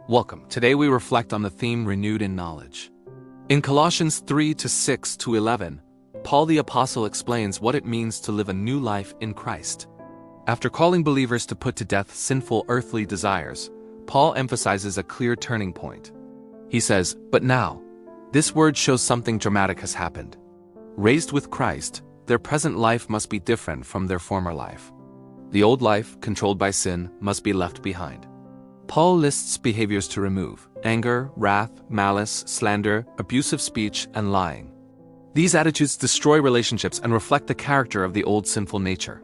Welcome. Today we reflect on the theme renewed in knowledge. In Colossians 3:6-11, Paul the Apostle explains what it means to live a new life in Christ. After calling believers to put to death sinful earthly desires, Paul emphasizes a clear turning point. He says, "But now," this word shows something dramatic has happened. Raised with Christ, their present life must be different from their former life. The old life, controlled by sin, must be left behind. Paul lists behaviors to remove: anger, wrath, malice, slander, abusive speech, and lying. These attitudes destroy relationships and reflect the character of the old sinful nature.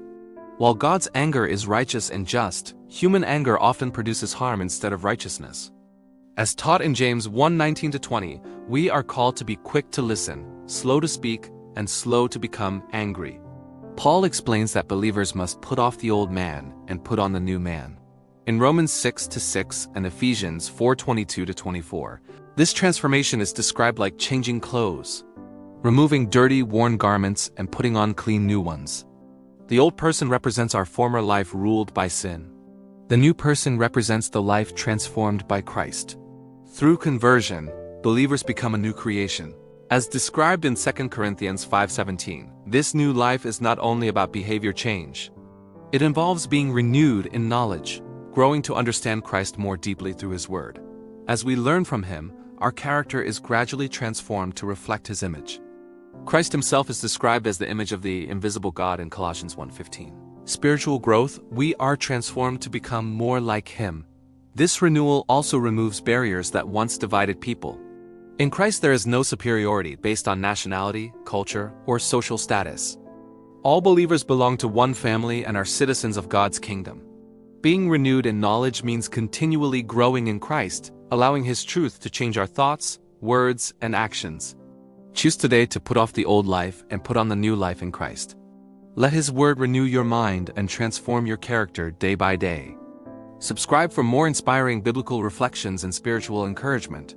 While God's anger is righteous and just, human anger often produces harm instead of righteousness. As taught in James 1:19-20, we are called to be quick to listen, slow to speak, and slow to become angry. Paul explains that believers must put off the old man and put on the new man. In Romans 6:6 and Ephesians 4:22-24, this transformation is described like changing clothes, removing dirty, worn garments and putting on clean new ones. The old person represents our former life ruled by sin. The new person represents the life transformed by Christ. Through conversion, believers become a new creation. As described in 2 Corinthians 5:17, this new life is not only about behavior change. It involves being renewed in knowledge, growing to understand Christ more deeply through His Word. As we learn from Him, our character is gradually transformed to reflect His image. Christ Himself is described as the image of the invisible God in Colossians 1:15. Spiritual growth, we are transformed to become more like Him. This renewal also removes barriers that once divided people. In Christ there is no superiority based on nationality, culture, or social status. All believers belong to one family and are citizens of God's kingdom. Being renewed in knowledge means continually growing in Christ, allowing His truth to change our thoughts, words, and actions. Choose today to put off the old life and put on the new life in Christ. Let His Word renew your mind and transform your character day by day. Subscribe for more inspiring biblical reflections and spiritual encouragement.